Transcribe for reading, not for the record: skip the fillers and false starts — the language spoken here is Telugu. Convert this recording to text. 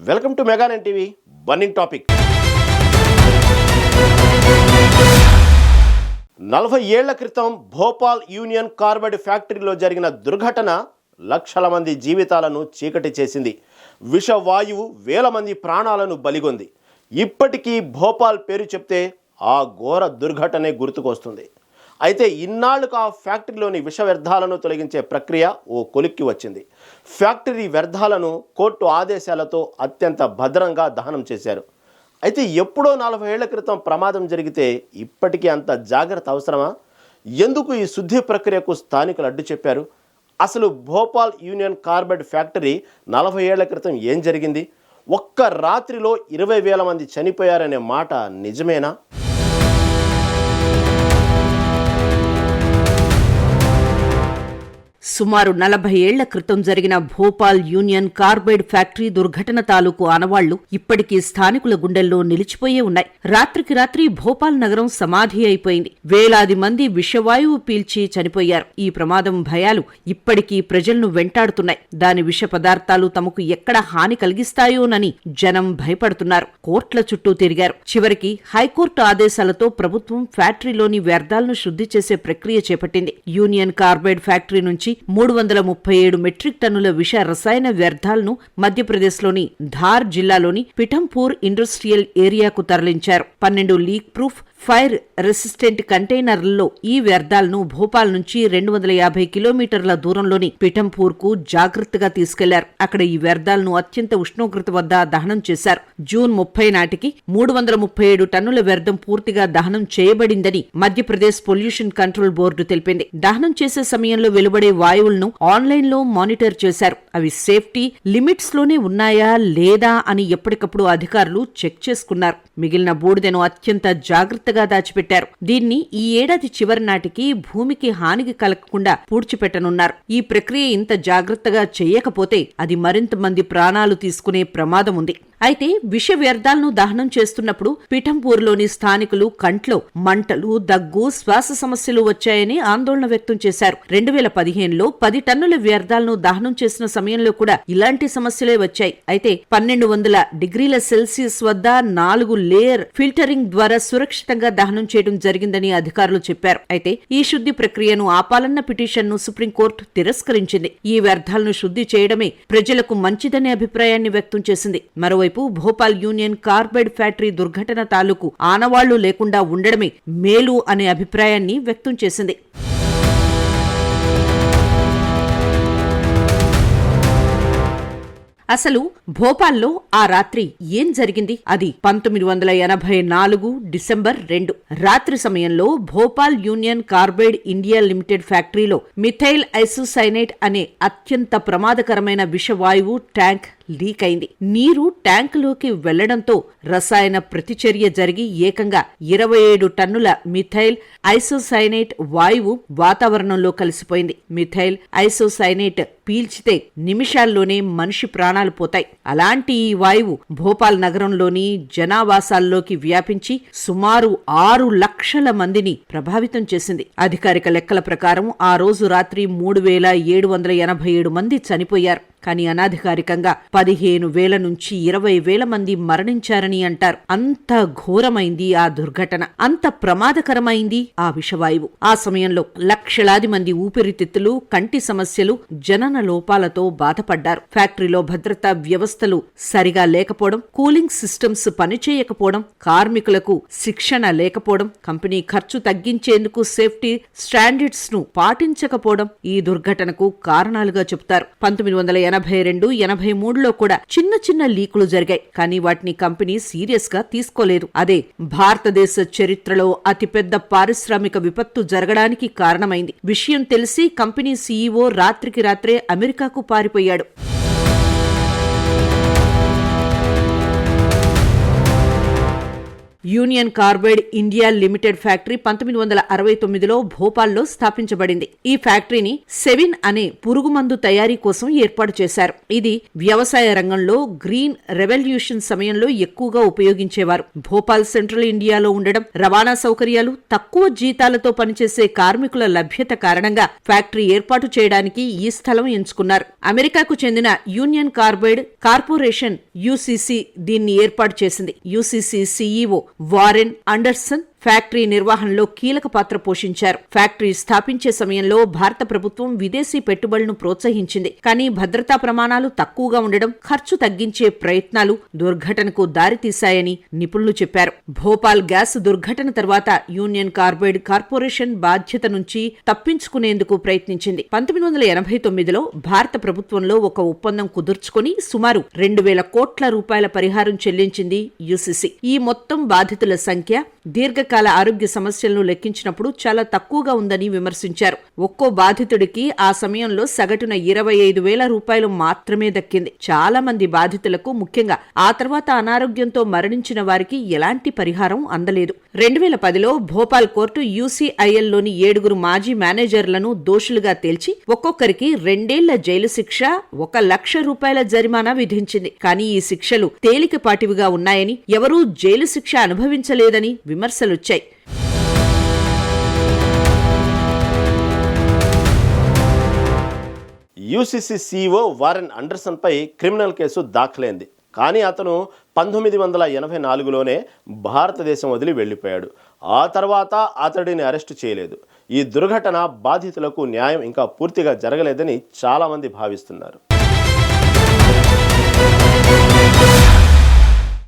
Welcome to Mega Nine TV burning topic. 40 ఏళ్ల క్రితం భోపాల్ యూనియన్ కార్బైడ్ ఫ్యాక్టరీలో జరిగిన దుర్ఘటన లక్షల మంది జీవితాలను చీకటి చేసింది. విషవాయువు వేల మంది ప్రాణాలను బలిగొంది. ఇప్పటికీ భోపాల్ పేరు చెప్తే ఆ ఘోర దుర్ఘటనే గుర్తుకొస్తుంది. అయితే ఇన్నాళ్లకు ఆ ఫ్యాక్టరీలోని విష వ్యర్థాలను తొలగించే ప్రక్రియ ఓ కొలిక్కి వచ్చింది. ఫ్యాక్టరీ వ్యర్థాలను కోర్టు ఆదేశాలతో అత్యంత భద్రంగా దహనం చేశారు. అయితే ఎప్పుడో 40 ఏళ్ల క్రితం ప్రమాదం జరిగితే ఇప్పటికీ అంత జాగ్రత్త అవసరమా? ఎందుకు ఈ శుద్ధి ప్రక్రియకు స్థానికులు అడ్డు చెప్పారు? అసలు భోపాల్ యూనియన్ కార్బైడ్ ఫ్యాక్టరీ 40 ఏళ్ల క్రితం ఏం జరిగింది? ఒక్క రాత్రిలో 20,000 మంది చనిపోయారనే మాట నిజమేనా? సుమారు 40 ఏళ్ల క్రితం జరిగిన భోపాల్ యూనియన్ కార్బైడ్ ఫ్యాక్టరీ దుర్ఘటన తాలూకు ఆనవాళ్లు ఇప్పటికీ స్థానికుల గుండెల్లో నిలిచిపోయే ఉన్నాయి. రాత్రికి రాత్రి భోపాల్ నగరం సమాధి అయిపోయింది. వేలాది మంది విషవాయువు పీల్చి చనిపోయారు. ఈ ప్రమాదం భయాలు ఇప్పటికీ ప్రజలను వెంటాడుతున్నాయి. దాని విష పదార్థాలు తమకు ఎక్కడ హాని కలిగిస్తాయోనని జనం భయపడుతున్నారు. కోర్టుల చుట్టూ తిరిగారు. చివరికి హైకోర్టు ఆదేశాలతో ప్రభుత్వం ఫ్యాక్టరీలోని వ్యర్థాలను శుద్ధి చేసే ప్రక్రియ చేపట్టింది. యూనియన్ కార్బైడ్ ఫ్యాక్టరీ నుంచి 337 మెట్రిక్ టన్నుల విష రసాయన వ్యర్థాలను మధ్యప్రదేశ్లోని ధార్ జిల్లాలోని పిఠంపూర్ ఇండస్ట్రియల్ ఏరియాకు తరలించారు. 12 లీక్ ప్రూఫ్ ఫైర్ రెసిస్టెంట్ కంటైనర్లలో ఈ వ్యర్థాలను భోపాల్ నుంచి 250 కిలోమీటర్ల దూరంలోని పిఠంపూర్ కు జాగ్రత్తగా తీసుకెళ్లారు. అక్కడ ఈ వ్యర్థాలను అత్యంత ఉష్ణోగ్రత వద్ద దహనం చేశారు. జూన్ 30 నాటికి 337 టన్నుల వ్యర్థం పూర్తిగా దహనం చేయబడిందని మధ్యప్రదేశ్ పొల్యూషన్ కంట్రోల్ బోర్డు తెలిపింది. దహనం చేసే సమయంలో వెలువడే వాయువులను ఆన్లైన్ లో మానిటర్ చేశారు. అవి సేఫ్టీ లిమిట్స్ లోనే ఉన్నాయా లేదా అని ఎప్పటికప్పుడు అధికారులు చెక్ చేసుకున్నారు. మిగిలిన బూడిదను అత్యంత జాగ్రత్తగా దాచిపెట్టారు. దీన్ని ఈ ఏడాది చివరి నాటికి భూమికి హానికి కలగకుండా పూడ్చిపెట్టనున్నారు. ఈ ప్రక్రియ ఇంత జాగ్రత్తగా చేయకపోతే అది మరింత మంది ప్రాణాలు తీసుకునే ప్రమాదం ఉంది. అయితే విష వ్యర్థాలను దహనం చేస్తున్నప్పుడు పిఠంపూర్లోని స్థానికులు కంట్లో మంటలు, దగ్గు, శ్వాస సమస్యలు వచ్చాయని ఆందోళన వ్యక్తం చేశారు. 2015లో 10 టన్నుల వ్యర్థాలను దహనం చేసిన సమయంలో కూడా ఇలాంటి సమస్యలే వచ్చాయి. అయితే 1200 డిగ్రీల సెల్సియస్ వద్ద 4 లేయర్ ఫిల్టరింగ్ ద్వారా సురక్షితంగా దహనం చేయడం జరిగిందని అధికారులు చెప్పారు. అయితే ఈ శుద్ధి ప్రక్రియను ఆపాలన్న పిటిషన్ను సుప్రీంకోర్టు తిరస్కరించింది. ఈ వ్యర్థాలను శుద్ధి చేయడమే ప్రజలకు మంచిదనే అభిప్రాయాన్ని వ్యక్తం చేసింది. మరోవైపు భోపాల్ యూనియన్ కార్బైడ్ ఫ్యాక్టరీ దుర్ఘటన తాలూకు ఆనవాళ్లు లేకుండా ఉండడమే మేలు అనే అభిప్రాయాన్ని వ్యక్తం చేసింది. అసలు భోపాల్లో ఆ రాత్రి ఏం జరిగింది? అది 1984 డిసెంబర్ 2 రాత్రి సమయంలో Bhopal union Carbide India limited ఫ్యాక్టరీలో మిథైల్ ఐసోసైనేట్ అనే అత్యంత ప్రమాదకరమైన విషవాయువు ట్యాంక్ లీక్ అయింది. నీరు ట్యాంకులోకి వెళ్లడంతో రసాయన ప్రతిచర్య జరిగి ఏకంగా 27 టన్నుల మిథైల్ ఐసోసైనేట్ వాయువు వాతావరణంలో కలిసిపోయింది. మిథైల్ ఐసోసైనేట్ పీల్చితే నిమిషాల్లోనే మనిషి ప్రాణాలు పోతాయి. అలాంటి ఈ వాయువు భోపాల్ నగరంలోని జనావాసాల్లోకి వ్యాపించి సుమారు 6 లక్షల మందిని ప్రభావితం చేసింది. అధికారిక లెక్కల ప్రకారం ఆ రోజు రాత్రి 3,787 మంది చనిపోయారు. కానీ అనధికారికంగా 15,000 నుంచి 20,000 మంది మరణించారని అంటారు. అంత ఘోరమైంది ఆ దుర్ఘటన, అంత ప్రమాదకరమైంది ఆ విషవాయువు. ఆ సమయంలో లక్షలాది మంది ఊపిరితిత్తులు, కంటి సమస్యలు, జనన లోపాలతో బాధపడ్డారు. ఫ్యాక్టరీలో భద్రతా వ్యవస్థలు సరిగా లేకపోవడం, కూలింగ్ సిస్టమ్స్ పనిచేయకపోవడం, కార్మికులకు శిక్షణ లేకపోవడం, కంపెనీ ఖర్చు తగ్గించేందుకు సేఫ్టీ స్టాండర్డ్స్ ను పాటించకపోవడం ఈ దుర్ఘటనకు కారణాలుగా చెబుతారు. 1982-83లో కూడా చిన్న చిన్న లీకులు జరిగాయి. కానీ వాటిని కంపెనీ సీరియస్ గా తీసుకోలేదు. అదే భారతదేశ చరిత్రలో అతిపెద్ద పారిశ్రామిక విపత్తు జరగడానికి కారణమైంది. విషయం తెలిసి కంపెనీ సీఈఓ రాత్రికి రాత్రే అమెరికాకు పారిపోయాడు. Union Carbide India Limited factory 1969లో భోపాల్లో స్థాపించబడింది. ఈ ఫ్యాక్టరీని సెవిన్ అనే పురుగుమందు తయారీ కోసం ఏర్పాటు చేశారు. ఇది వ్యవసాయ రంగంలో గ్రీన్ రెవల్యూషన్ సమయంలో ఎక్కువగా ఉపయోగించేవారు. భోపాల్ సెంట్రల్ ఇండియాలో ఉండడం, రవాణా సౌకర్యాలు, తక్కువ జీతాలతో పనిచేసే కార్మికుల లభ్యత కారణంగా ఫ్యాక్టరీ ఏర్పాటు చేయడానికి ఈ స్థలం ఎంచుకున్నారు. అమెరికాకు చెందిన యూనియన్ కార్బైడ్ కార్పొరేషన్ యూసీసీ దీన్ని ఏర్పాటు చేసింది. UCC CEO Warren Anderson factory నిర్వహణలో కీలక పాత్ర పోషించారు. ఫ్యాక్టరీ స్థాపించే సమయంలో భారత ప్రభుత్వం విదేశీ పెట్టుబడులను ప్రోత్సహించింది. కానీ భద్రతా ప్రమాణాలు తక్కువగా ఉండడం, ఖర్చు తగ్గించే ప్రయత్నాలు దుర్ఘటనకు దారితీశాయని నిపుణులు చెప్పారు. భోపాల్ గ్యాస్ దుర్ఘటన తర్వాత యూనియన్ కార్బైడ్ కార్పొరేషన్ బాధ్యత నుంచి తప్పించుకునేందుకు ప్రయత్నించింది. 1989లో భారత ప్రభుత్వంలో ఒక ఒప్పందం కుదుర్చుకుని సుమారు 2000 కోట్ల రూపాయల పరిహారం చెల్లించింది యూసీసీ. ఈ మొత్తం బాధితుల సంఖ్య దీర్ఘకాల ఆరోగ్య సమస్యలను లెక్కించినప్పుడు చాలా తక్కువగా ఉందని విమర్శించారు. ఒక్కో బాధితుడికి ఆ సమయంలో సగటున 25,000 రూపాయలు మాత్రమే దక్కింది. చాలా మంది బాధితులకు, ముఖ్యంగా ఆ తర్వాత అనారోగ్యంతో మరణించిన వారికి ఎలాంటి పరిహారం అందలేదు. 2010లో భోపాల్ కోర్టు యూసీఐఎల్లోని 7 మాజీ మేనేజర్లను దోషులుగా తేల్చి ఒక్కొక్కరికి 2 ఏళ్ల జైలు శిక్ష, 1 లక్ష రూపాయల జరిమానా విధించింది. కానీ ఈ శిక్షలు తేలికపాటివిగా ఉన్నాయని, ఎవరూ జైలు శిక్ష అనుభవించలేదని విమర్శలొచ్చాయి. యూసీసీ సీఈఓ వారెన్ అండర్సన్పై క్రిమినల్ కేసు దాఖలైంది. కానీ అతను 1984లోనే భారతదేశం వదిలి వెళ్లిపోయాడు. ఆ తర్వాత అతడిని అరెస్టు చేయలేదు. ఈ దుర్ఘటన బాధితులకు న్యాయం ఇంకా పూర్తిగా జరగలేదని చాలామంది భావిస్తున్నారు.